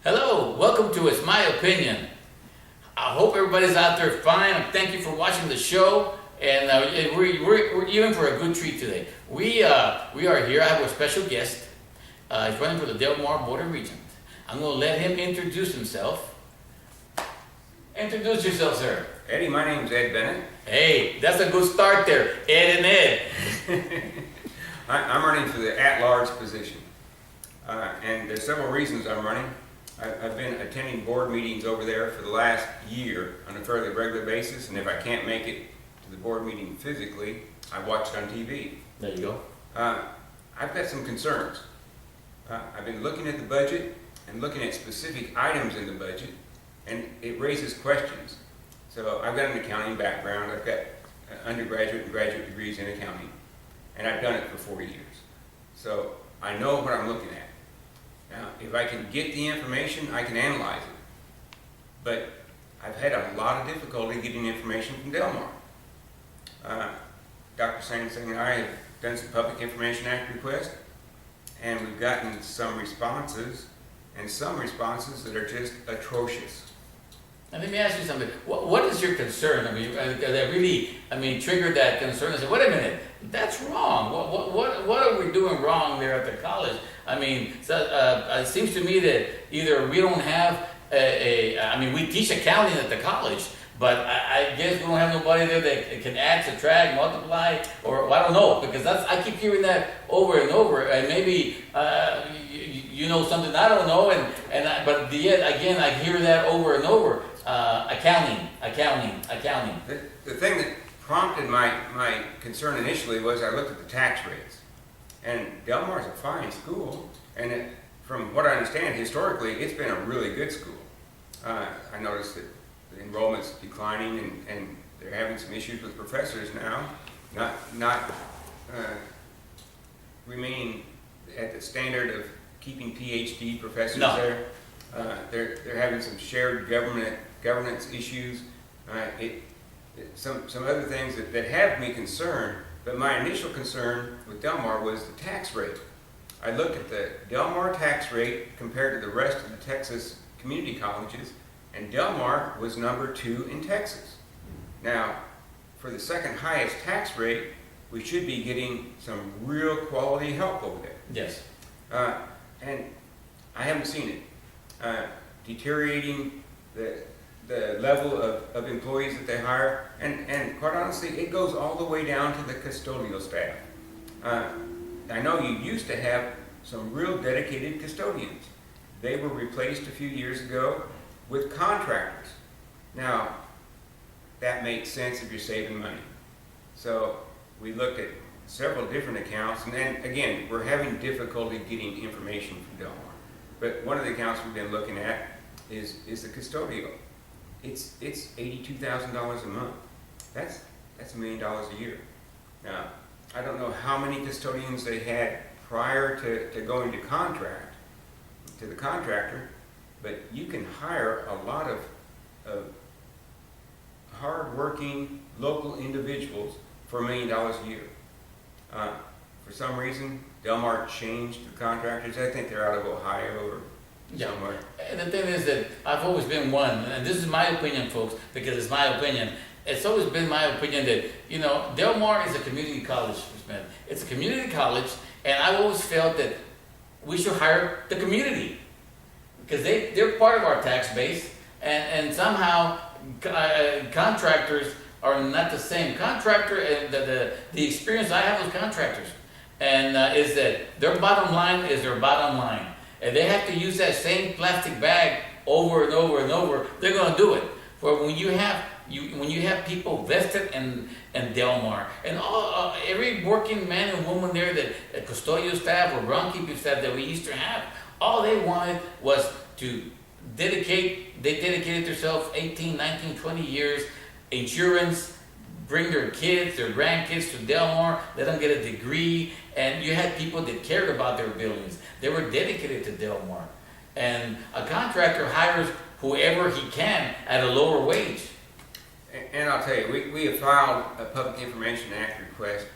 Hello, welcome to It's My Opinion. I hope everybody's out there fine. Thank you for watching the show, and we're even for a good treat today. We are here. I have a special guest. He's running for the Del Mar Board of Regents. I'm going to let him introduce himself. Introduce yourself, sir. Eddie, my name's Ed Bennett. Hey, that's a good start there, Ed and Ed. I'm running for the at-large position, and there's several reasons I'm running. I've been attending board meetings over there for the last year on a fairly regular basis, and if I can't make it to the board meeting physically, I watch it on TV. There you go. I've got some concerns. I've been looking at the budget and looking at specific items in the budget, and it raises questions. So I've got an accounting background. I've got undergraduate and graduate degrees in accounting, and I've done it for 4 years. So I know what I'm looking at. Now, if I can get the information, I can analyze it. But I've had a lot of difficulty getting information from Del Mar. Dr. Sansing and I have done some Public Information Act requests, and we've gotten some responses, and some responses that are just atrocious. Now let me ask you something. What is your concern? I mean, that really, triggered that concern. I said, wait a minute, that's wrong. What are we doing wrong there at the college? It seems to me that either we don't have we teach accounting at the college, but I guess we don't have nobody there that can add, subtract, multiply, or I don't know, because I keep hearing that over and over, and maybe you know something I don't know, but yet again I hear that over and over. Accounting. The thing that prompted my concern initially was I looked at the tax rates. And Del Mar's a fine school, and from what I understand, historically, it's been a really good school. I noticed that the enrollment's declining, and they're having some issues with professors now, not remaining at the standard of keeping PhD professors there. They're having some shared governance issues, some other things that have me concerned. But my initial concern with Del Mar was the tax rate. I looked at the Del Mar tax rate compared to the rest of the Texas community colleges, and Del Mar was number 2 in Texas. Now, for the second highest tax rate, we should be getting some real quality help over there. Yes. And I haven't seen it. Deteriorating the level of employees that they hire, and quite honestly, it goes all the way down to the custodial staff. I know you used to have some real dedicated custodians. They were replaced a few years ago with contractors. Now, that makes sense if you're saving money. So we looked at several different accounts, and then again, we're having difficulty getting information from Del Mar. But one of the accounts we've been looking at is the custodial. It's $82,000 a month. That's $1 million a year. Now, I don't know how many custodians they had prior to going to the contractor, but you can hire a lot of hard-working local individuals for $1 million a year. For some reason, Del Mar changed the contractors. I think they're out of Ohio or somewhere. And the thing is that I've always been one, and this is my opinion, folks, because it's my opinion. It's always been my opinion that, Del Mar is a community college, man. It's a community college, and I've always felt that we should hire the community, because they're part of our tax base, and somehow contractors are not the same. Contractor, and the experience I have with contractors, and is that their bottom line is their bottom line. And they have to use that same plastic bag over and over and over, they're going to do it. For when you have people vested in Del Mar, and every working man and woman there, that custodial staff or groundkeeping staff that we used to have, all they wanted was to they dedicated themselves 18, 19, 20 years, insurance, bring their kids, their grandkids to Del Mar, let them get a degree, and you had people that cared about their buildings. They were dedicated to Del Mar. And a contractor hires whoever he can at a lower wage. And I'll tell you, we have filed a Public Information Act request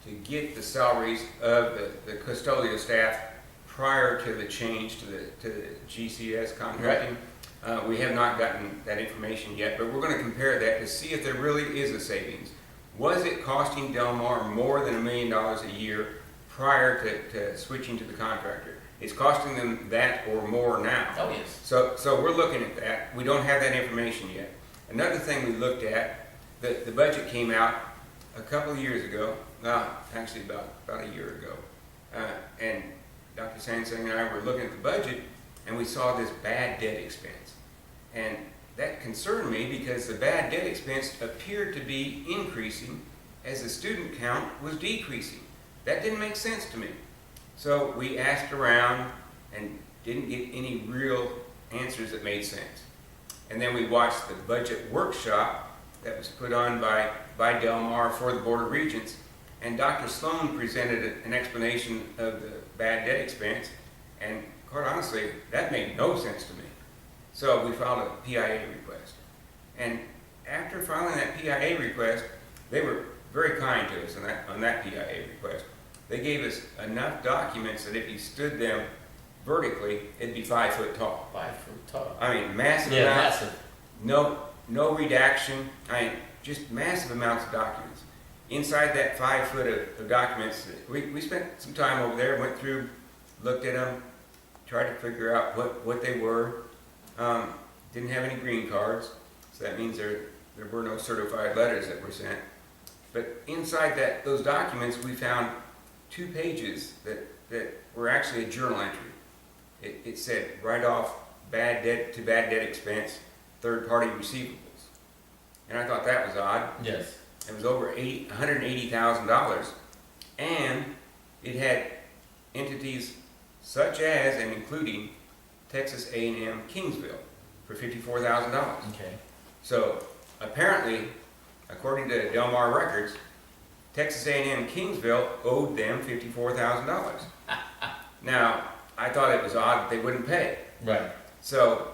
to get the salaries of the custodial staff prior to the change to the GCS contracting. We have not gotten that information yet, but we're going to compare that to see if there really is a savings. Was it costing Del Mar more than $1 million a year prior to switching to the contractor? It's costing them that or more now. Oh, yes. So we're looking at that. We don't have that information yet. Another thing we looked at, the budget came out a couple of years ago, actually about a year ago, and Dr. Sansing and I were looking at the budget, and we saw this bad debt expense. And that concerned me because the bad debt expense appeared to be increasing as the student count was decreasing. That didn't make sense to me. So we asked around and didn't get any real answers that made sense. And then we watched the budget workshop that was put on by Del Mar for the Board of Regents, and Dr. Sloan presented an explanation of the bad debt expense, and quite honestly, that made no sense to me. So we filed a PIA request. And after filing that PIA request, they were very kind to us on that PIA request. They gave us enough documents that if you stood them vertically, it'd be 5 foot tall. 5 foot tall. I mean, massive Yeah, amounts. massive. No redaction. I mean, just massive amounts of documents. Inside that 5 foot of documents, we spent some time over there, went through, looked at them, tried to figure out what they were. Didn't have any green cards, so that means there were no certified letters that were sent. But inside those documents, we found 2 pages that were actually a journal entry. It said, write off bad debt expense, third-party receivables. And I thought that was odd. Yes. It was over $180,000, and it had entities such as and including Texas A&M Kingsville for $54,000. Okay. So apparently, according to Del Mar records, Texas A&M Kingsville owed them $54,000. Now, I thought it was odd that they wouldn't pay. Right. So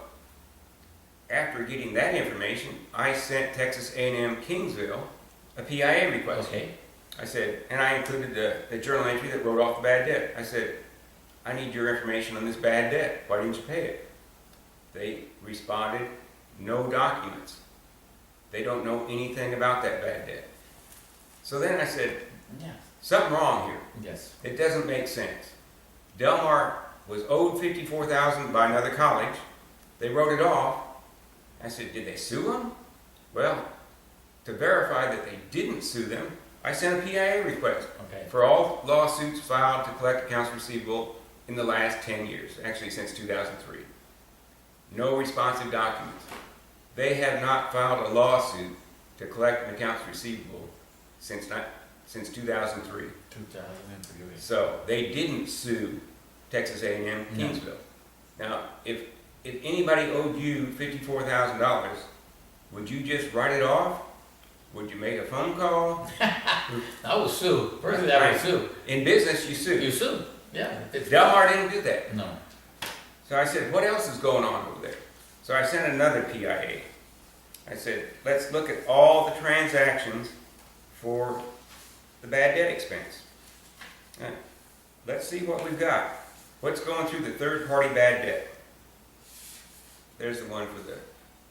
after getting that information, I sent Texas A&M Kingsville a PIA request. Okay. I said, and I included the journal entry that wrote off the bad debt. I said, I need your information on this bad debt. Why didn't you pay it? They responded, no documents. They don't know anything about that bad debt. So then I said, Yeah. something wrong here. Yes. It doesn't make sense. Del Mar was owed $54,000 by another college. They wrote it off. I said, did they sue them? Well, to verify that they didn't sue them, I sent a PIA request Okay. for all lawsuits filed to collect accounts receivable in the last 10 years, actually since 2003. No responsive documents. They have not filed a lawsuit to collect an accounts receivable since 2003. 2003. So they didn't sue Texas A&M No. Kingsville. Now, if anybody owed you $54,000, would you just write it off? Would you make a phone call? I would sue. Personally, I would sue. In business, you sue. You sue. Yeah. Del Mar didn't do that. No. So I said, what else is going on over there? So I sent another PIA. I said, let's look at all the transactions for the bad debt expense. Let's see what we've got. What's going through the third-party bad debt? There's the one for the...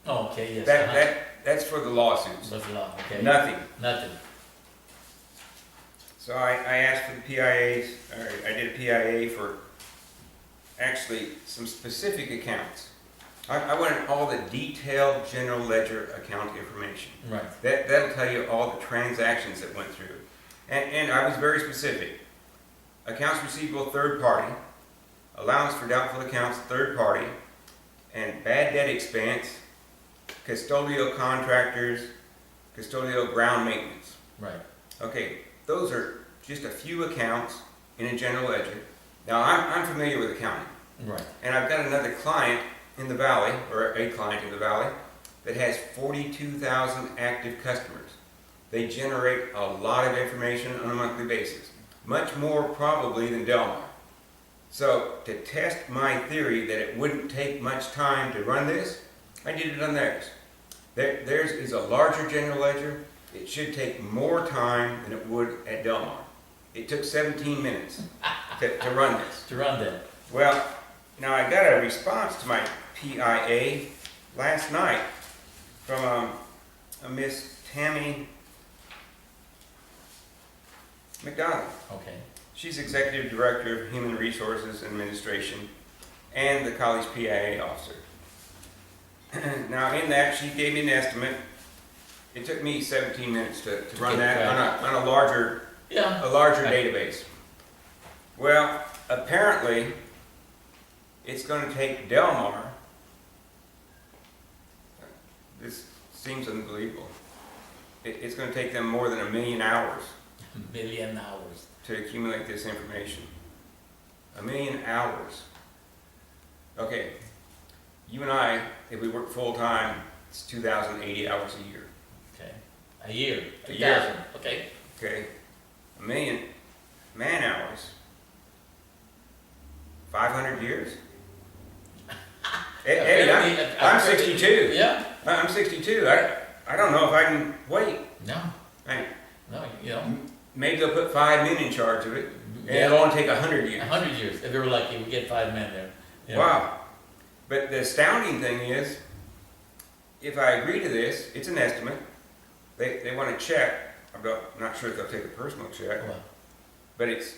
Oh, okay, yes. That's for the lawsuits. That's law. Okay. Nothing. Nothing. So I asked for the PIAs, or I did a PIA for actually some specific accounts. I wanted all the detailed general ledger account information. Right. That'll tell you all the transactions that went through. And I was very specific. Accounts receivable, third party. Allowance for doubtful accounts, third party. And bad debt expense, custodial contractors, custodial ground maintenance. Right. Okay, those are just a few accounts in a general ledger. Now, I'm familiar with accounting. Right. And I've got another client in the valley, or a client in the valley, that has 42,000 active customers. They generate a lot of information on a monthly basis, much more probably than Del Mar. So to test my theory that it wouldn't take much time to run this, I did it on theirs. Theirs is a larger general ledger. It should take more time than it would at Del Mar. It took 17 minutes to run this. To run that. Well, now I got a response to my PIA last night from a Miss Tammy McDonald. Okay. She's Executive Director of Human Resources Administration and the college PIA officer. Now in that, she gave me an estimate. It took me 17 minutes to run that on a larger database. Well, apparently, it's going to take Delmar, this seems unbelievable, it's going to take them more than 1 million hours. 1 million hours. To accumulate this information. 1 million hours. Okay, you and I, if we work full-time, it's 2,080 hours a year. Okay. A year. A year. 2,000. Okay. Okay, 1 million man-hours. 500 years? Eddie, I'm 62. Yeah. I'm 62. I don't know if I can wait. No. No, you know. Maybe they'll put 5 men in charge of it, and Yeah. it'll only take 100 years. 100 years. If they were lucky, we get 5 men there. You know. Wow. But the astounding thing is, if I agree to this, it's an estimate. They want to check. I'm not sure if they'll take a personal check, Well, but it's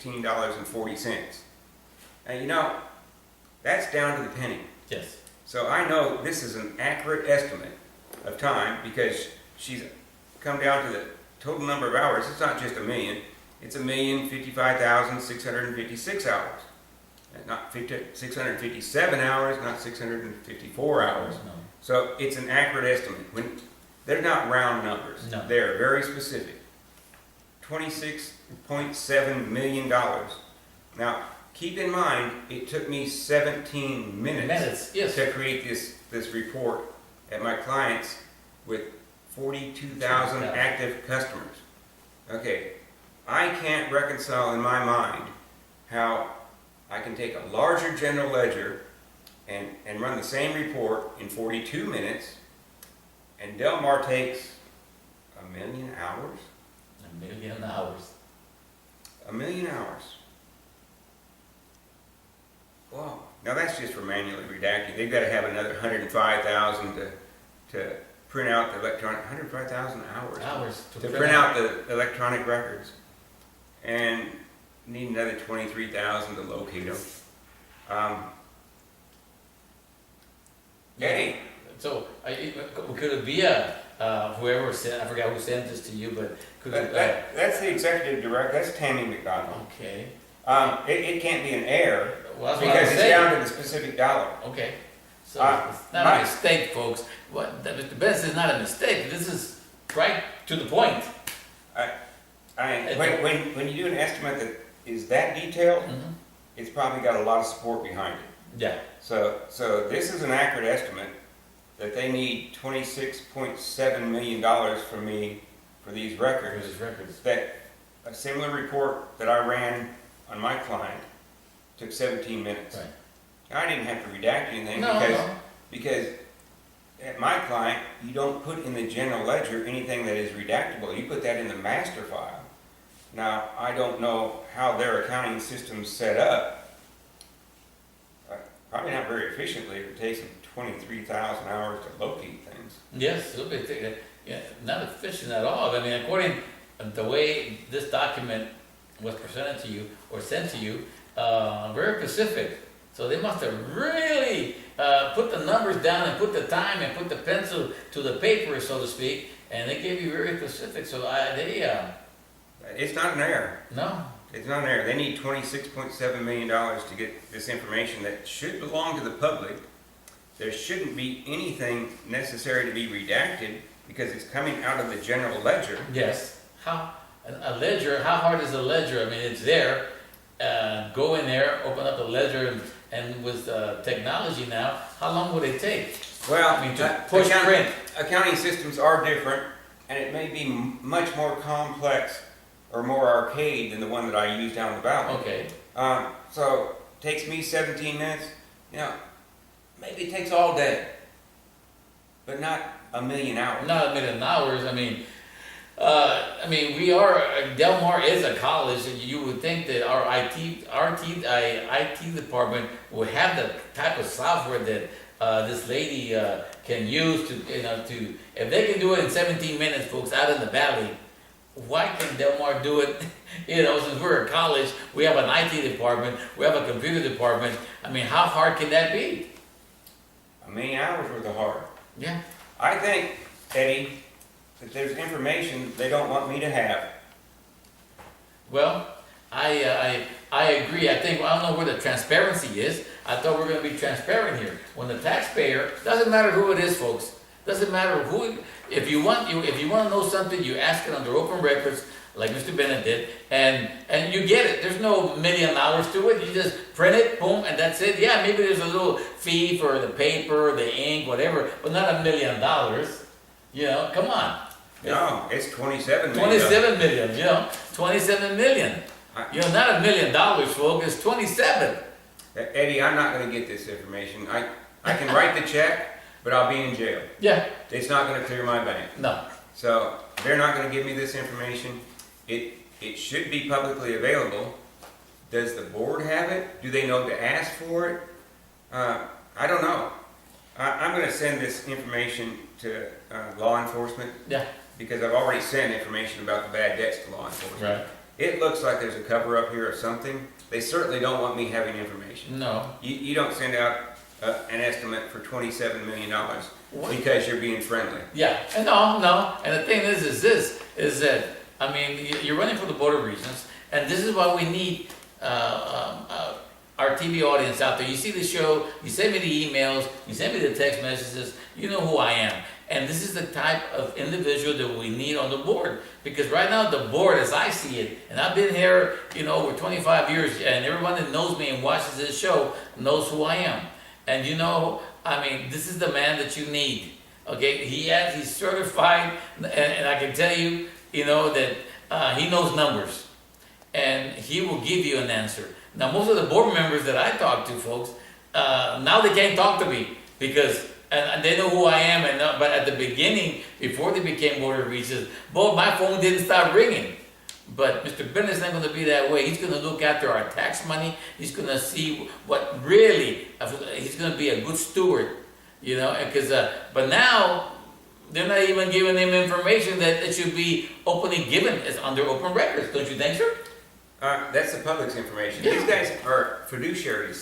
$26,745,116.40. And you know, that's down to the penny. yes. So I know this is an accurate estimate of time because she's come down to the total number of hours. It's not just 1 million. It's 1,055,656 hours. And not 657 hours, not 654 hours. No. So it's an accurate estimate. They're not round numbers. No. They're very specific. $26.7 million. Now, keep in mind, it took me 17 minutes Yes. to create this report at my clients with 42,000 active customers. Okay, I can't reconcile in my mind how I can take a larger general ledger and run the same report in 42 minutes, and Delmar takes 1 million hours? 1 million hours. 1 million hours. Wow. Now that's just for manually redacting. They've got to have another 105,000 to print out the electronic, 105,000 hours. To print out the electronic records. And need another 23,000 to locate them. Hey. So, could it be whoever sent, I forgot who sent this to you, but could it, That's the executive director, that's Tammy McDonald. okay. It can't be an error Well, that's what because I'm it's saying. down to the specific dollar. Okay. So, it's not my- a mistake, folks. Mr. Benson is not a mistake. This is right to the point. When you do an estimate that is that detailed, Mhm. it's probably got a lot of support behind it. Yeah. So this is an accurate estimate that they need $26.7 million from me for these Here's records. his records. That a similar report that I ran on my client took 17 minutes. Right. I didn't have to redact anything No, because at my client, you don't put in the general ledger anything that is redactable. You put that in the master file. Now, I don't know how their accounting system's set up. Probably not very efficiently if it takes them 23,000 hours to locate things. Yes, it'll be, not efficient at all. I mean, according to the way this document was presented to you or sent to you, very specific. So they must have really put the numbers down and put the time and put the pencil to the paper, so to speak, and they gave you very specific. So It's not an error. no. It's not an error. They need $26.7 million to get this information that should belong to the public. There shouldn't be anything necessary to be redacted because it's coming out of the general ledger. Yes. How a ledger? How hard is a ledger? I mean, it's there. Go in there, open up the ledger, and with technology now, how long would it take? Well, I mean, to push print. Accounting systems are different, and it may be much more complex or more arcade than the one that I use down the valley. Okay. So it takes me 17 minutes. You know, maybe it takes all day, but not a million hours. Not a million hours. I mean, we are, Del Mar is a college, and you would think that our IT department would have the type of software that this lady can use to, if they can do it in 17 minutes, folks, out in the valley, why can Del Mar do it? Since we're a college, we have an IT department, we have a computer department. I mean, how hard can that be? A million hours worth of hard. Yeah. I think, Eddie, that there's information they don't want me to have. Well, I agree. I think, I don't know where the transparency is. I thought we were going to be transparent here. When the taxpayer, doesn't matter who it is, folks. Doesn't matter who. If you want to know something, you ask it under open records, like Mr. Bennett did, and you get it. There's no million hours to it. You just print it, boom, and that's it. Yeah, maybe there's a little fee for the paper, the ink, whatever, but not $1 million. Come on. No, it's 27 million. 27 million, 27 million. Not $1 million, folks, it's 27. Eddie, I'm not going to get this information. I can write the check, but I'll be in jail. Yeah. It's not going to clear my bank. No. So they're not going to give me this information. It should be publicly available. Does the board have it? Do they know to ask for it? I don't know. I'm going to send this information to law enforcement. Yeah. Because I've already sent information about the bad debts to law enforcement. Right. It looks like there's a cover-up here of something. They certainly don't want me having information. No. You don't send out an estimate for $27 million because you're being friendly. Yeah, and no. And the thing is that, I mean, you're running for the board of regents, and this is why we need our TV audience out there. You see the show, you send me the emails, you send me the text messages, you know who I am. And this is the type of individual that we need on the board. Because right now, the board, as I see it, and I've been here, over 25 years, and everyone that knows me and watches this show knows who I am. And this is the man that you need. Okay, he's certified, and I can tell you, that he knows numbers. And he will give you an answer. Now, most of the board members that I talk to, folks, now they can't talk to me because and they know who I am. But at the beginning, before they became board of regents, my phone didn't start ringing. But Mr. Bennett's not going to be that way. He's going to look after our tax money. He's going to see what really. He's going to be a good steward, but now they're not even giving him information that it should be openly given as under open records. Don't you think, sir? That's the public's information. Yeah. These guys are fiduciaries.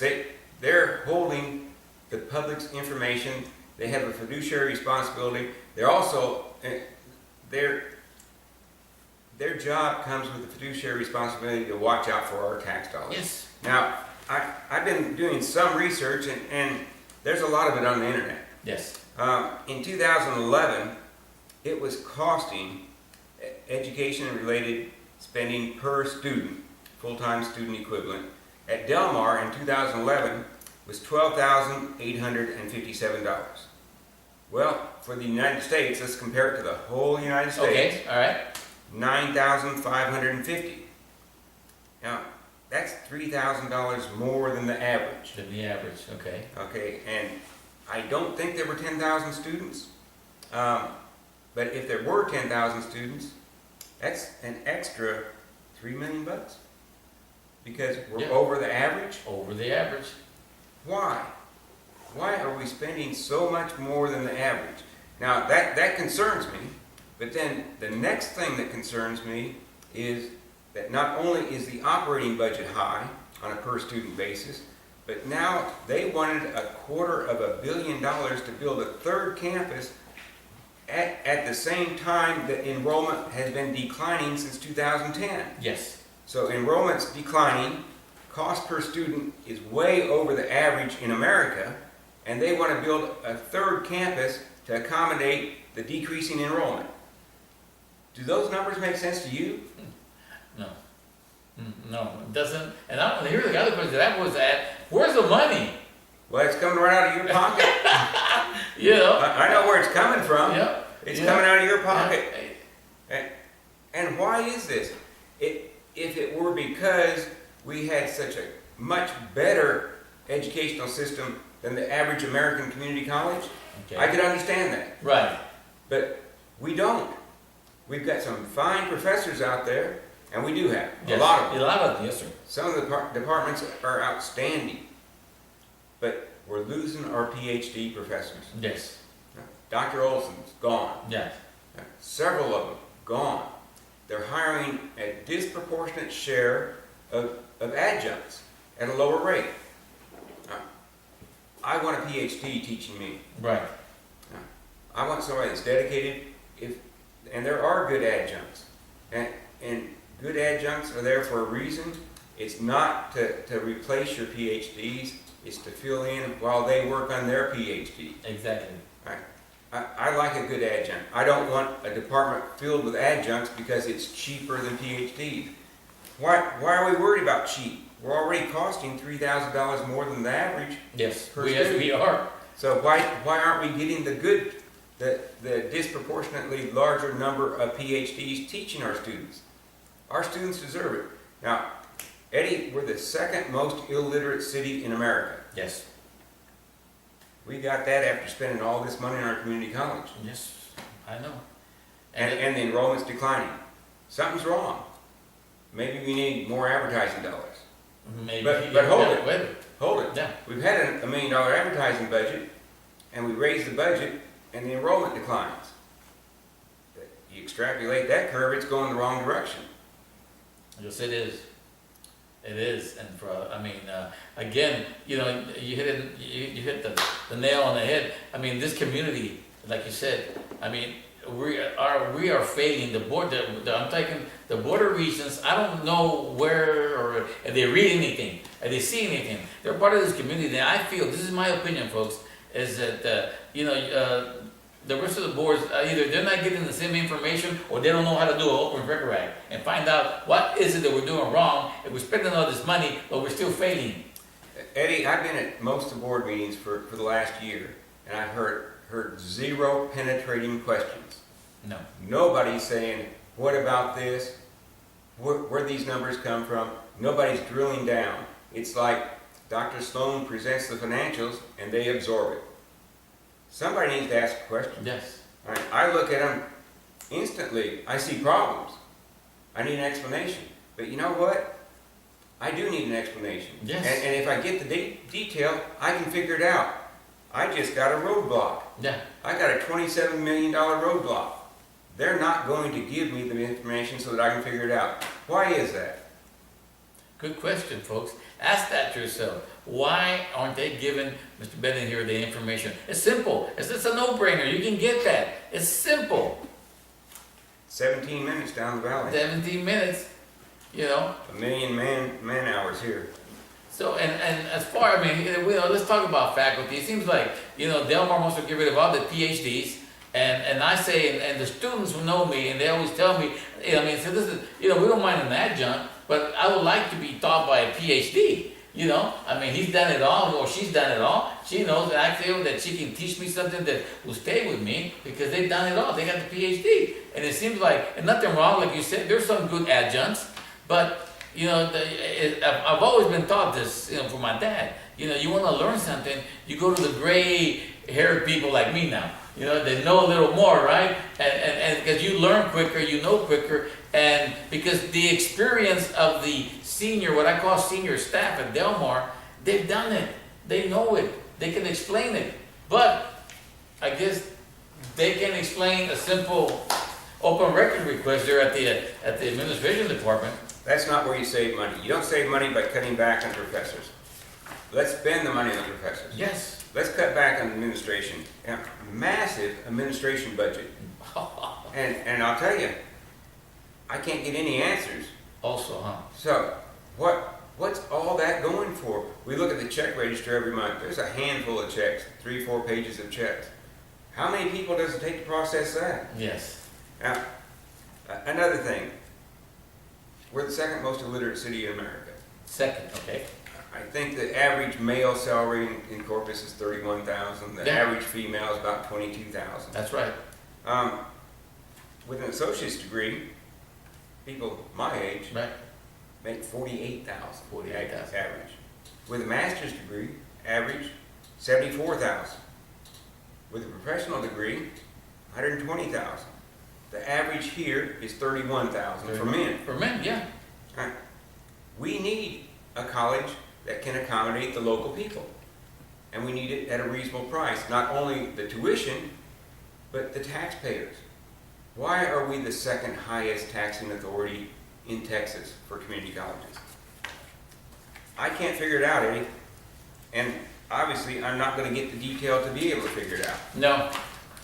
They're holding the public's information. They have a fiduciary responsibility. They're also, their job comes with the fiduciary responsibility to watch out for our tax dollars. Yes. Now, I've been doing some research, and there's a lot of it on the internet. Yes. In 2011, it was costing education-related spending per student, full-time student equivalent, at Del Mar in 2011 was $12,857. Well, for the United States, let's compare it to the whole United States. Okay, all right. $9,550. Now, that's $3,000 more than the average. Than the average, okay. Okay, and I don't think there were 10,000 students, but if there were 10,000 students, that's an extra $3 million because we're over the average. Over the average. Why? Why are we spending so much more than the average? Now that concerns me, but then the next thing that concerns me is that not only is the operating budget high on a per student basis, but now they wanted $250 million to build a third campus at the same time that enrollment has been declining since 2010. Yes. So enrollment's declining, cost per student is way over the average in America, and they want to build a third campus to accommodate the decreasing enrollment. Do those numbers make sense to you? No. No, it doesn't. And here's the other question that was at, where's the money? Well, it's coming right out of your pocket. I know where it's coming from. Yep. It's coming out of your pocket. And why is this? If it were because we had such a much better educational system than the average American community college, Okay. I could understand that. Right. But we don't. We've got some fine professors out there, and we do have Yes, a lot of them. A lot of them, yes, sir. Some of the departments are outstanding, but we're losing our PhD professors. Yes, Dr. Olson's gone. yes. Several of them gone. They're hiring a disproportionate share of adjuncts at a lower rate. Now, I want a PhD teaching me. Right. Now, I want somebody that's dedicated, and there are good adjuncts. And good adjuncts are there for a reason. It's not to replace your PhDs, it's to fill in while they work on their PhD. Exactly. Right. I like a good adjunct. I don't want a department filled with adjuncts because it's cheaper than PhDs. Why are we worried about cheap? We're already costing $3,000 more than the average. Yes, per yes, student. we are. So why aren't we getting the disproportionately larger number of PhDs teaching our students? Our students deserve it. Now, Eddie, we're the second most illiterate city in America. Yes. We got that after spending all this money in our community college. Yes, I know. And the enrollment's declining. Something's wrong. Maybe we need more advertising dollars. Maybe. But hold it. Wait. Hold it. Yeah. We've had a $1 million advertising budget, and we raised the budget, and the enrollment declines. You extrapolate that curve, it's going the wrong direction. Yes, it is. It is, and again, you hit the nail on the head. I mean, this community, like you said, I mean, we are failing. The board, I'm taking the border regions. I don't know where or if they read anything, if they see anything. They're part of this community. And I feel, this is my opinion, folks, is that the rest of the boards, either they're not getting the same information or they don't know how to do an open record act and find out what is it that we're doing wrong if we're spending all this money but we're still failing. Eddie, I've been at most of the board meetings for the last year, and I've heard zero penetrating questions. No. Nobody's saying, what about this? Where these numbers come from? Nobody's drilling down. It's like Dr. Sloan presents the financials and they absorb it. Somebody needs to ask a question. Yes. I look at them instantly. I see problems. I need an explanation. But you know what? I do need an explanation. Yes. And if I get the detail, I can figure it out. I just got a roadblock. Yeah. I got a $27 million roadblock. They're not going to give me the information so that I can figure it out. Why is that? Good question, folks. Ask that to yourself. Why aren't they giving Mr. Bennett here the information? It's simple. It's a no-brainer. You can get that. It's simple. 17 minutes down the valley. 17 minutes, A million man hours here. So, and as far, let's talk about faculty. It seems like, Delmar wants to get rid of all the PhDs. And I say, and the students who know me, and they always tell me, so this is, we don't mind an adjunct, but I would like to be taught by a PhD. He's done it all, or she's done it all. She knows that I feel that she can teach me something that will stay with me because they've done it all. They got the PhD. And it seems like, and nothing wrong, like you said, there's some good adjuncts, but, I've always been taught this, from my dad. You want to learn something, you go to the gray-haired people like me now. They know a little more, right? And because you learn quicker, you know quicker, and because the experience of the senior, what I call senior staff at Delmar, they've done it. They know it. They can explain it. But I guess they can explain a simple open record request there at the administration department. That's not where you save money. You don't save money by cutting back on professors. Let's spend the money on the professors. Yes. Let's cut back on administration. Massive administration budget. And I'll tell you, I can't get any answers. Also, huh? So, what's all that going for? We look at the check register every month. There's a handful of checks, 3-4 pages of checks. How many people does it take to process that? Yes. Now, another thing. We're the second most illiterate city in America. Second, okay. I think the average male salary in Corpus is $31,000. The average female is about $22,000. That's right. With an associate's degree, people my age Right. make $48,000. $48,000. Average. With a master's degree, average $74,000. With a professional degree, 120,000. The average here is 31,000 for men. For men, yeah. Right. We need a college that can accommodate the local people. And we need it at a reasonable price. Not only the tuition, but the taxpayers. Why are we the second highest taxing authority in Texas for community colleges? I can't figure it out, Eddie. And obviously, I'm not going to get the detail to be able to figure it out. No.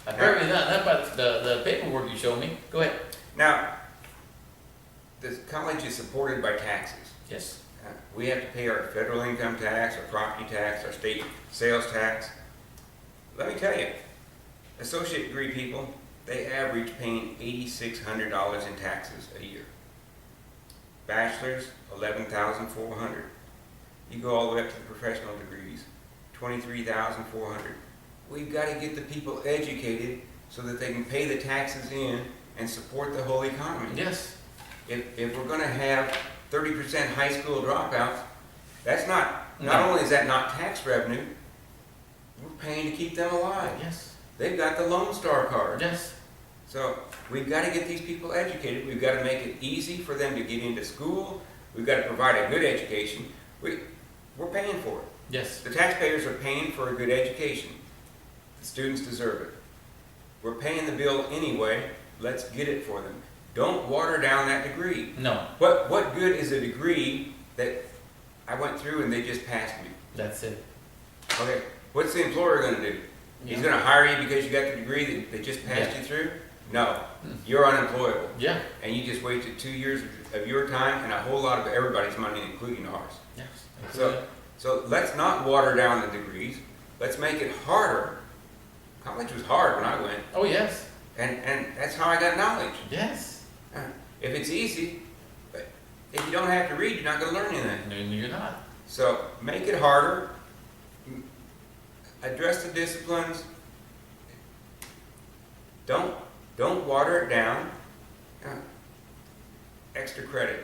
Apparently not by the paperwork you showed me. Go ahead. Now, the college is supported by taxes. Yes. We have to pay our federal income tax, our property tax, our state sales tax. Let me tell you, associate degree people, they average paying $8,600 in taxes a year. Bachelor's, $11,400. You go all the way up to the professional degrees, $23,400. We've got to get the people educated so that they can pay the taxes in and support the whole economy. Yes. If we're going to have 30% high school dropouts, that's not No. only is that not tax revenue, we're paying to keep them alive. Yes. They've got the Lone Star card. Yes. So we've got to get these people educated. We've got to make it easy for them to get into school. We've got to provide a good education. We're paying for it. Yes. The taxpayers are paying for a good education. The students deserve it. We're paying the bill anyway. Let's get it for them. Don't water down that degree. No. What good is a degree that I went through and they just passed me? That's it. Okay, what's the employer going to do? He's going to hire you because you got the degree that just passed you through? No, you're unemployable. Yeah. And you just wasted 2 years of your time and a whole lot of everybody's money, including ours. Yes. So let's not water down the degrees. Let's make it harder. College was hard when I went, Oh, yes. and that's how I got knowledge. Yes. If it's easy, but if you don't have to read, you're not going to learn anything. No, you're not. So make it harder. Address the disciplines. Don't water it down. Extra credit.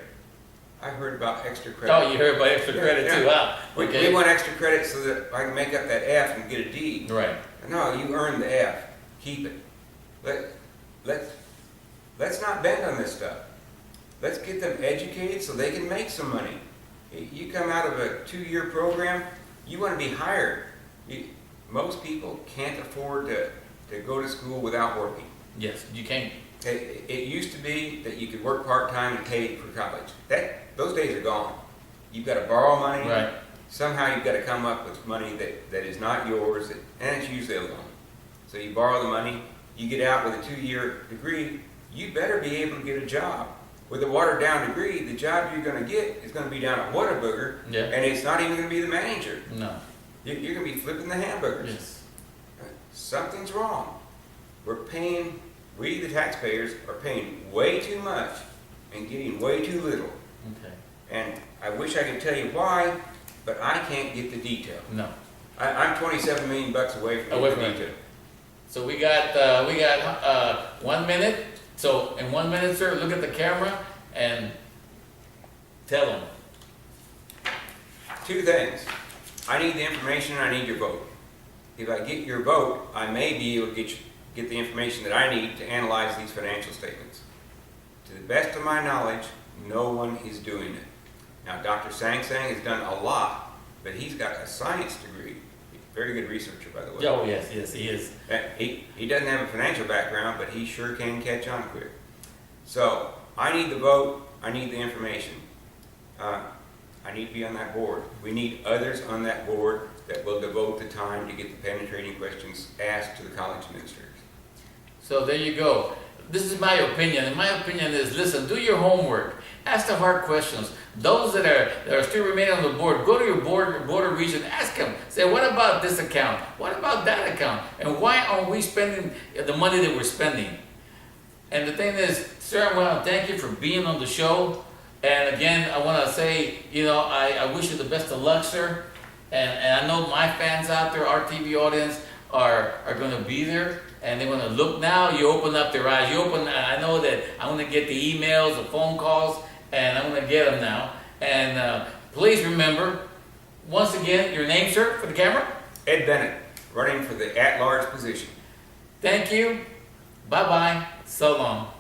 I heard about extra credit. Oh, you heard about extra credit too, huh? Okay. We want extra credit so that I can make up that F and get a D. Right. No, you earned the F. Keep it. Let's not bend on this stuff. Let's get them educated so they can make some money. You come out of a 2-year program, you want to be hired. Most people can't afford to go to school without working. Yes, you can't. It used to be that you could work part-time and pay for college. Those days are gone. You've got to borrow money. Right. Somehow you've got to come up with money that is not yours, and it's usually a loan. So you borrow the money, you get out with a 2-year degree, you better be able to get a job. With a watered-down degree, the job you're going to get is going to be down at Whataburger, and it's not even going to be the manager. No. You're going to be flipping the hamburgers. Yes. Something's wrong. We the taxpayers are paying way too much and getting way too little. Okay. And I wish I could tell you why, but I can't get the detail. No. I'm $27 million away from Away the from it. detail. So we got 1 minute. So in 1 minute, sir, look at the camera and tell them. 2 things. I need the information and I need your vote. If I get your vote, I may be able to get the information that I need to analyze these financial statements. To the best of my knowledge, no one is doing it. Now, Dr. Sang Sang has done a lot, but he's got a science degree. He's a very good researcher, by the way. Oh, yes, yes, he is. He doesn't have a financial background, but he sure can catch on quick. So, I need the vote, I need the information. I need to be on that board. We need others on that board that will devote the time to get the penetrating questions asked to the college administrators. So there you go. This is my opinion, and my opinion is, listen, do your homework. Ask the hard questions. Those that are still remaining on the board, go to your board of region, ask them. Say, what about this account? What about that account? And why aren't we spending the money that we're spending? And the thing is, sir, I want to thank you for being on the show. And again, I want to say, I wish you the best of luck, sir. And I know my fans out there, our TV audience, are going to be there. And they're going to look now. You open up their eyes. I know that I'm going to get the emails, the phone calls, and I'm going to get them now. And please remember, once again, your name, sir, for the camera? Ed Bennett, running for the at-large position. Thank you. Bye-bye. So long.